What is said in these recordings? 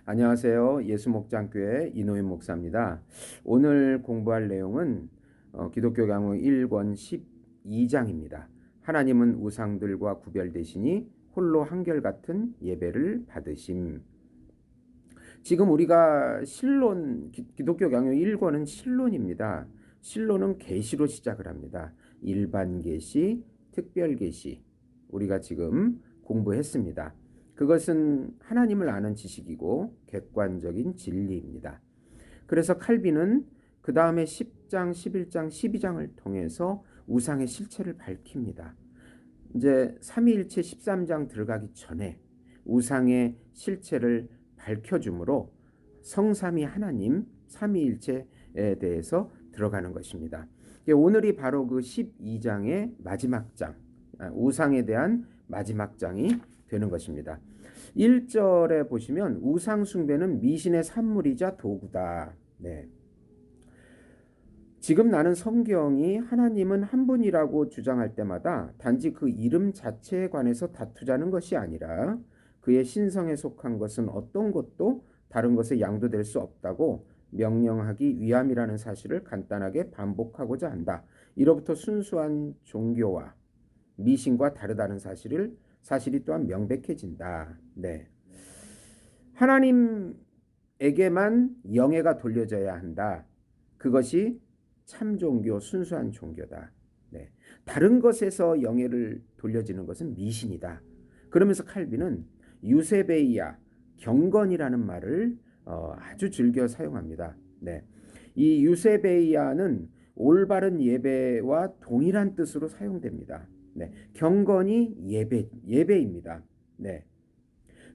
안녕하세요. 예수목장교회 이노윤 목사입니다. 오늘 공부할 내용은 기독교 강의 1권 12장입니다. 하나님은 우상들과 구별되시니 홀로 한결같은 예배를 받으심. 지금 우리가 신론, 기독교 강의 1권은 신론입니다. 신론은 계시로 시작을 합니다. 일반 계시, 특별 계시. 우리가 지금 공부했습니다. 그것은 하나님을 아는 지식이고 객관적인 진리입니다. 그래서 칼빈은 그 다음에 10장, 11장, 12장을 통해서 우상의 실체를 밝힙니다. 이제 삼위일체 13장 들어가기 전에 우상의 실체를 밝혀주므로 성삼위 하나님 삼위일체에 대해서 들어가는 것입니다. 오늘이 바로 그 12장의 마지막 장, 우상에 대한 마지막 장이 되는 것입니다. 1절에 보시면 우상 숭배는 미신의 산물이자 도구다. 네. 지금 나는 성경이 하나님은 한 분이라고 주장할 때마다 단지 그 이름 자체에 관해서 다투자는 것이 아니라 그의 신성에 속한 것은 어떤 것도 다른 것에 양도될 수 없다고 명령하기 위함이라는 사실을 간단하게 반복하고자 한다. 이로부터 순수한 종교와 미신과 다르다는 사실이 또한 명백해진다. 네. 하나님에게만 영예가 돌려져야 한다. 그것이 참 종교, 순수한 종교다. 네. 다른 것에서 영예를 돌려지는 것은 미신이다. 그러면서 칼빈은 유세베이아, 경건이라는 말을 아주 즐겨 사용합니다. 네. 이 유세베이아는 올바른 예배와 동일한 뜻으로 사용됩니다. 네. 경건이 예배입니다. 네.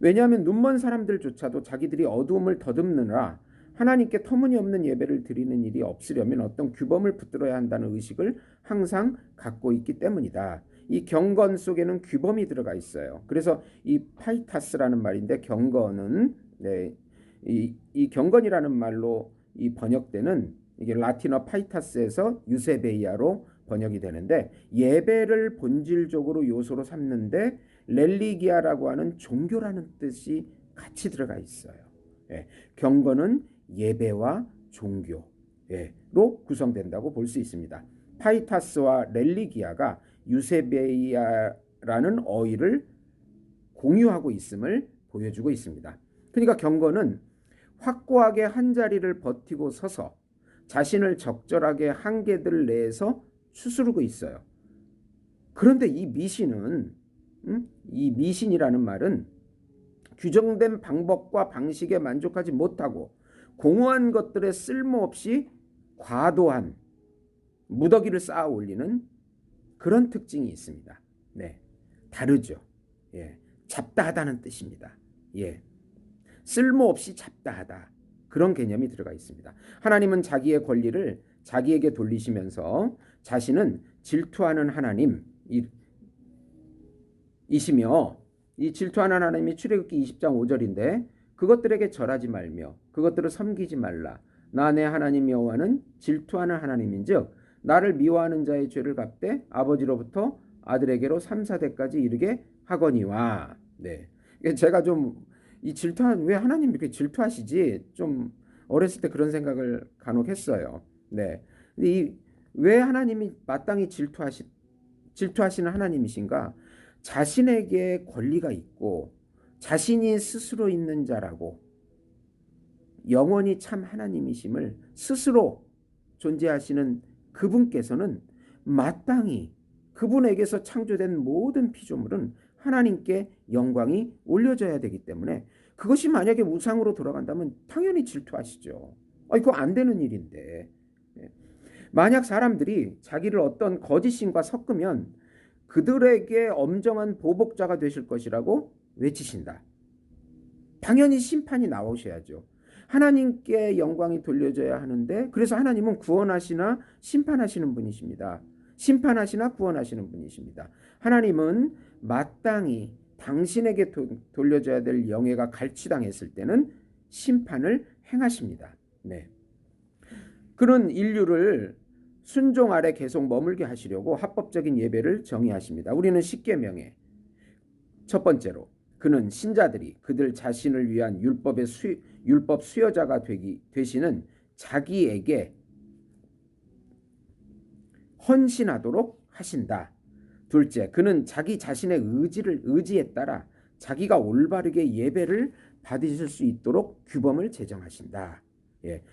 왜냐하면 눈먼 사람들조차도 자기들이 어두움을 더듬느라 하나님께 터무니없는 예배를 드리는 일이 없으려면 어떤 규범을 붙들어야 한다는 의식을 항상 갖고 있기 때문이다. 이 경건 속에는 규범이 들어가 있어요. 그래서 이 파이타스라는 말인데 경건은 이 경건이라는 말로 이 번역되는 이게 라틴어 파이타스에서 유세베이아로 번역이 되는데 예배를 본질적으로 요소로 삼는데 렐리기아라고 하는 종교라는 뜻이 같이 들어가 있어요. 예, 경건은 예배와 종교로 구성된다고 볼 수 있습니다. 파이타스와 렐리기아가 유세베이아라는 어휘를 공유하고 있음을 보여주고 있습니다. 그러니까 경건은 확고하게 한 자리를 버티고 서서 자신을 적절하게 한계들 내에서 추스르고 있어요. 그런데 이 미신이라는 말은 규정된 방법과 방식에 만족하지 못하고 공허한 것들에 쓸모없이 과도한 무더기를 쌓아 올리는 그런 특징이 있습니다. 네, 다르죠. 예, 잡다하다는 뜻입니다. 예, 쓸모없이 잡다하다. 그런 개념이 들어가 있습니다. 하나님은 자기의 권리를 자기에게 돌리시면서 자신은 질투하는 하나님이시며 이 질투하는 하나님이 출애굽기 20장 5절인데 그것들에게 절하지 말며 그것들을 섬기지 말라. 나 내 하나님 여호와는 질투하는 하나님인즉 나를 미워하는 자의 죄를 갚되 아버지로부터 아들에게로 3, 4대까지 이르게 하거니와. 네. 제가 좀 이 왜 하나님 이렇게 질투하시지? 좀 어렸을 때 그런 생각을 간혹 했어요. 네. 근데 왜 하나님이 마땅히 질투하시는 하나님이신가? 자신에게 권리가 있고 자신이 스스로 있는 자라고 영원히 참 하나님이심을 스스로 존재하시는 그분께서는 마땅히 그분에게서 창조된 모든 피조물은 하나님께 영광이 올려져야 되기 때문에 그것이 만약에 우상으로 돌아간다면 당연히 질투하시죠. 이거 안 되는 일인데. 만약 사람들이 자기를 어떤 거짓신과 섞으면 그들에게 엄정한 보복자가 되실 것이라고 외치신다. 당연히 심판이 나오셔야죠. 하나님께 영광이 돌려져야 하는데 그래서 하나님은 구원하시나 심판하시는 분이십니다. 심판하시나 구원하시는 분이십니다. 하나님은 마땅히 당신에게 돌려져야 될 영예가 갈취당했을 때는 심판을 행하십니다. 네. 그런 인류를 순종 아래 계속 머물게 하시려고 합법적인 예배를 정의하십니다. 우리는 십계명에 첫 번째로 그는 신자들이 그들 자신을 위한 율법 수여자가 되시는 자기에게 헌신하도록 하신다. 둘째, 그는 자기 자신의 의지에 따라 자기가 올바르게 예배를 받으실 수 있도록 규범을 제정하신다.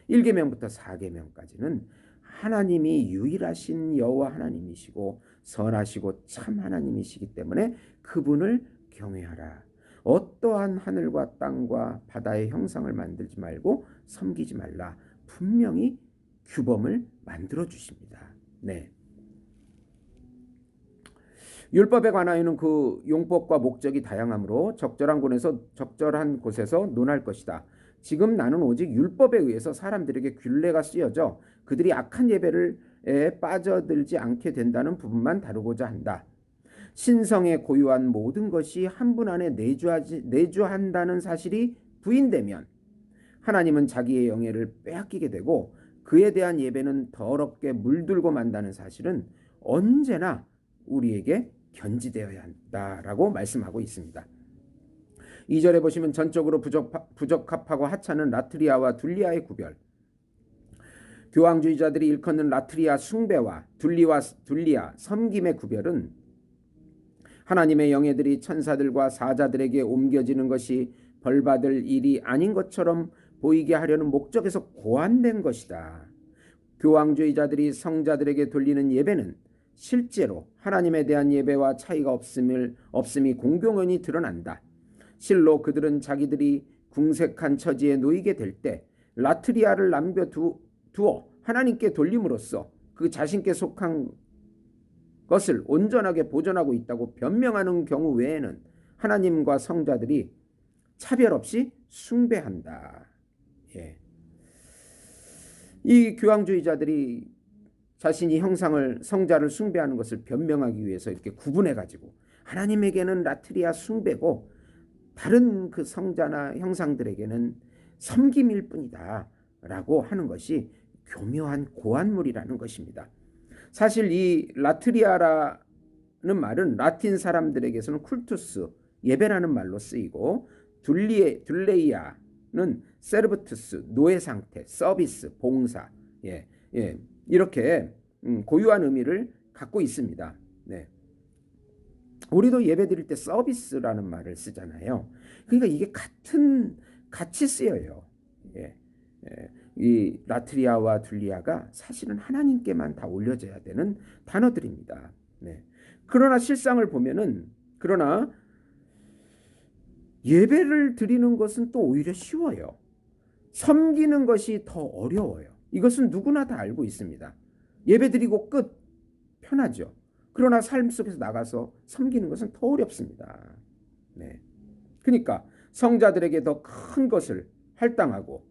1계명부터 4계명까지는 하나님이 유일하신 여호와 하나님이시고 선하시고 참 하나님이시기 때문에 그분을 경외하라. 어떠한 하늘과 땅과 바다의 형상을 만들지 말고 섬기지 말라. 분명히 규범을 만들어 주십니다. 네. 율법에 관하여는 그 용법과 목적이 다양하므로 적절한 곳에서 논할 것이다. 지금 나는 오직 율법에 의해서 사람들에게 균례가 쓰여져 그들이 악한 예배에 빠져들지 않게 된다는 부분만 다루고자 한다. 신성에 고유한 모든 것이 한 분 안에 내주한다는 사실이 부인되면 하나님은 자기의 영예를 빼앗기게 되고 그에 대한 예배는 더럽게 물들고 만다는 사실은 언제나 우리에게 견지되어야 한다라고 말씀하고 있습니다. 2절에 보시면 전적으로 부적합하고 하찮은 라트리아와 둘리아의 구별. 교황주의자들이 일컫는 라트리아 숭배와 둘리아 섬김의 구별은 하나님의 영예들이 천사들과 사자들에게 옮겨지는 것이 벌받을 일이 아닌 것처럼 보이게 하려는 목적에서 고안된 것이다. 교황주의자들이 성자들에게 돌리는 예배는 실제로 하나님에 대한 예배와 차이가 없음이 공공연히 드러난다. 실로 그들은 자기들이 궁색한 처지에 놓이게 될 때 라트리아를 남겨두어 하나님께 돌림으로써 그 자신께 속한 것을 온전하게 보존하고 있다고 변명하는 경우 외에는 하나님과 성자들이 차별 없이 숭배한다. 이 교황주의자들이 자신이 성자를 숭배하는 것을 변명하기 위해서 이렇게 구분해가지고 하나님에게는 라트리아 숭배고 다른 그 성자나 형상들에게는 섬김일 뿐이다 라고 하는 것이 교묘한 고안물이라는 것입니다. 사실 이 라트리아라는 말은 라틴 사람들에게서는 쿨투스, 예배라는 말로 쓰이고 둘레이아는 세르브투스, 노예 상태, 서비스, 봉사, 이렇게 고유한 의미를 갖고 있습니다. 네. 우리도 예배 드릴 때 서비스라는 말을 쓰잖아요. 그러니까 이게 같이 쓰여요. 이 라트리아와 둘리아가 사실은 하나님께만 다 올려져야 되는 단어들입니다. 네. 그러나 실상을 보면은 예배를 드리는 것은 또 오히려 쉬워요. 섬기는 것이 더 어려워요. 이것은 누구나 다 알고 있습니다. 예배 드리고 끝, 편하죠. 그러나 삶 속에서 나가서 섬기는 것은 더 어렵습니다. 네. 그러니까 성자들에게 더 큰 것을 할당하고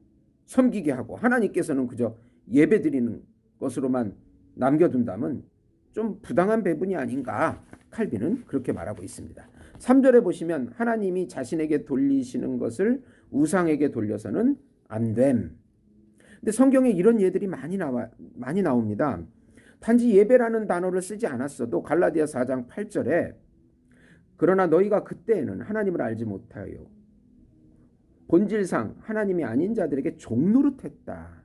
섬기게 하고 하나님께서는 그저 예배 드리는 것으로만 남겨둔다면 좀 부당한 배분이 아닌가, 칼빈은 그렇게 말하고 있습니다. 3절에 보시면 하나님이 자신에게 돌리시는 것을 우상에게 돌려서는 안 됨. 근데 성경에 이런 예들이 많이 나옵니다. 단지 예배라는 단어를 쓰지 않았어도 갈라디아 4장 8절에 그러나 너희가 그때에는 하나님을 알지 못하여 본질상 하나님이 아닌 자들에게 종노릇했다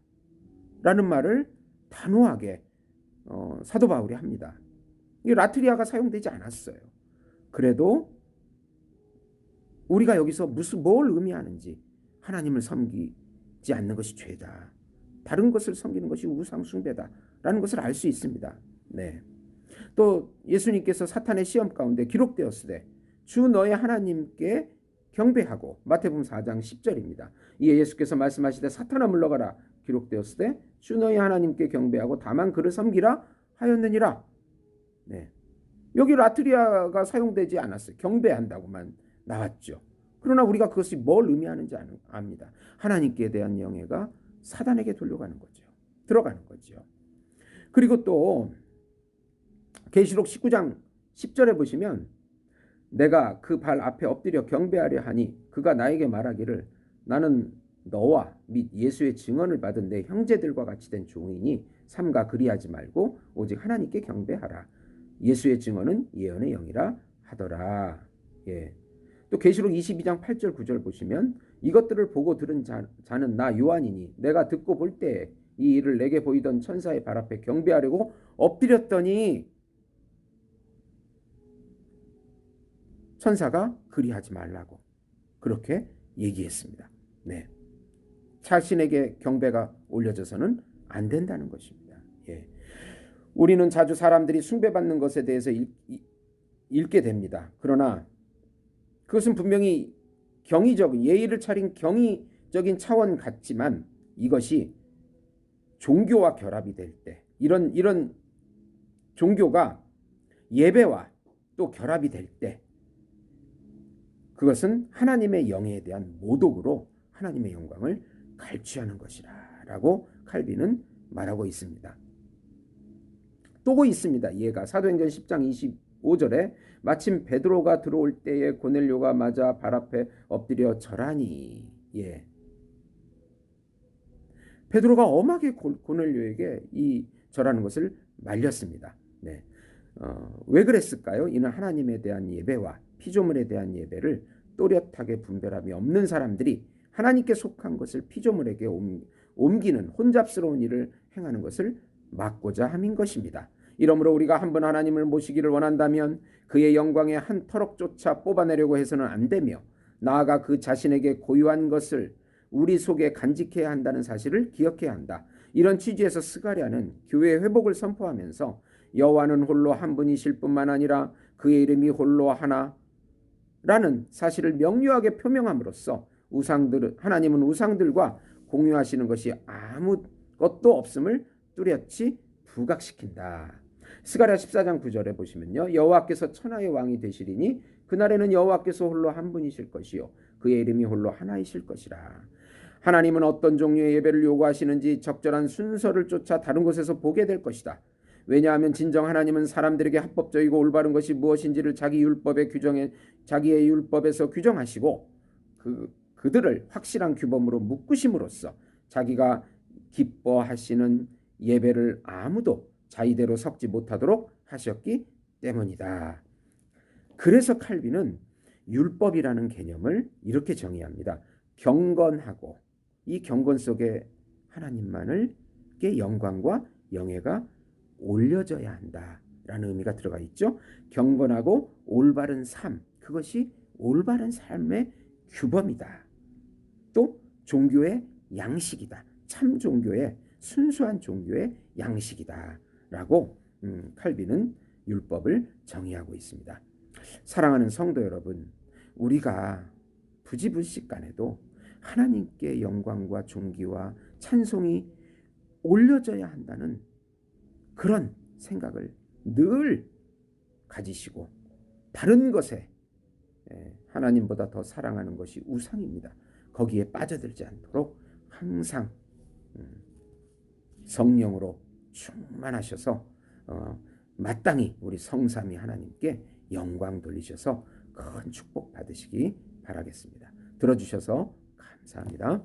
라는 말을 단호하게 사도 바울이 합니다. 이 라트리아가 사용되지 않았어요. 그래도 우리가 여기서 뭘 의미하는지 하나님을 섬기지 않는 것이 죄다. 다른 것을 섬기는 것이 우상 숭배다라는 것을 알 수 있습니다. 네. 또 예수님께서 사탄의 시험 가운데 기록되었으되 주 너의 하나님께 경배하고 마태복음 4장 10절입니다. 이에 예수께서 말씀하시되 사탄아 물러가라 기록되었으되 주 너의 하나님께 경배하고 다만 그를 섬기라 하였느니라. 네. 여기 라트리아가 사용되지 않았어요. 경배한다고만 나왔죠. 그러나 우리가 그것이 뭘 의미하는지 압니다. 하나님께 대한 영예가 사단에게 들어가는 거죠. 그리고 또 계시록 19장 10절에 보시면 내가 그 발 앞에 엎드려 경배하려 하니 그가 나에게 말하기를 나는 너와 및 예수의 증언을 받은 내 형제들과 같이 된 종이니 삼가 그리하지 말고 오직 하나님께 경배하라. 예수의 증언은 예언의 영이라 하더라. 또 계시록 22장 8절 9절 보시면 이것들을 보고 들은 자는 나 요한이니 내가 듣고 볼 때 이 일을 내게 보이던 천사의 발 앞에 경배하려고 엎드렸더니 천사가 그리하지 말라고 그렇게 얘기했습니다. 네. 자신에게 경배가 올려져서는 안 된다는 것입니다. 예. 우리는 자주 사람들이 숭배받는 것에 대해서 읽게 됩니다. 그러나 그것은 분명히 경의적인 예의를 차린 경의적인 차원 같지만 이것이 종교와 결합이 될 때 이런 종교가 예배와 또 결합이 될 때 그것은 하나님의 영에 대한 모독으로 하나님의 영광을 갈취하는 것이라 라고 칼빈은 말하고 있습니다. 또 있습니다. 예가 사도행전 10장 25절에 마침 베드로가 들어올 때에 고넬료가 맞아 발 앞에 엎드려 절하니. 예. 베드로가 엄하게 고넬료에게 이 절하는 것을 말렸습니다. 네. 왜 그랬을까요? 이는 하나님에 대한 예배와 피조물에 대한 예배를 또렷하게 분별함이 없는 사람들이 하나님께 속한 것을 피조물에게 옮기는 혼잡스러운 일을 행하는 것을 막고자 함인 것입니다. 이러므로 우리가 한번 하나님을 모시기를 원한다면 그의 영광의 한 터럭조차 뽑아내려고 해서는 안 되며 나아가 그 자신에게 고유한 것을 우리 속에 간직해야 한다는 사실을 기억해야 한다. 이런 취지에서 스가랴는 교회의 회복을 선포하면서 여호와는 홀로 한 분이실 뿐만 아니라 그의 이름이 홀로 하나라는 사실을 명료하게 표명함으로써 하나님은 우상들과 공유하시는 것이 아무것도 없음을 뚜렷이 부각시킨다. 스가랴 14장 9절에 보시면요. 여호와께서 천하의 왕이 되시리니 그날에는 여호와께서 홀로 한 분이실 것이요 그의 이름이 홀로 하나이실 것이라. 하나님은 어떤 종류의 예배를 요구하시는지 적절한 순서를 쫓아 다른 곳에서 보게 될 것이다. 왜냐하면 진정 하나님은 사람들에게 합법적이고 올바른 것이 무엇인지를 자기의 율법에서 규정하시고 그들을 확실한 규범으로 묶으심으로써 자기가 기뻐하시는 예배를 아무도 자의대로 섞지 못하도록 하셨기 때문이다. 그래서 칼빈은 율법이라는 개념을 이렇게 정의합니다. 경건하고 이 경건 속에 하나님만을게 영광과 영예가 올려져야 한다라는 의미가 들어가 있죠. 경건하고 올바른 삶, 그것이 올바른 삶의 규범이다. 또 종교의 양식이다. 참 종교의 순수한 종교의 양식이다 라고 칼빈은 율법을 정의하고 있습니다. 사랑하는 성도 여러분, 우리가 부지불식간에도 하나님께 영광과 존귀와 찬송이 올려져야 한다는 그런 생각을 늘 가지시고 다른 것에 하나님보다 더 사랑하는 것이 우상입니다. 거기에 빠져들지 않도록 항상 성령으로 충만하셔서 마땅히 우리 성삼위 하나님께 영광 돌리셔서 큰 축복 받으시기 바라겠습니다. 들어주셔서 감사합니다.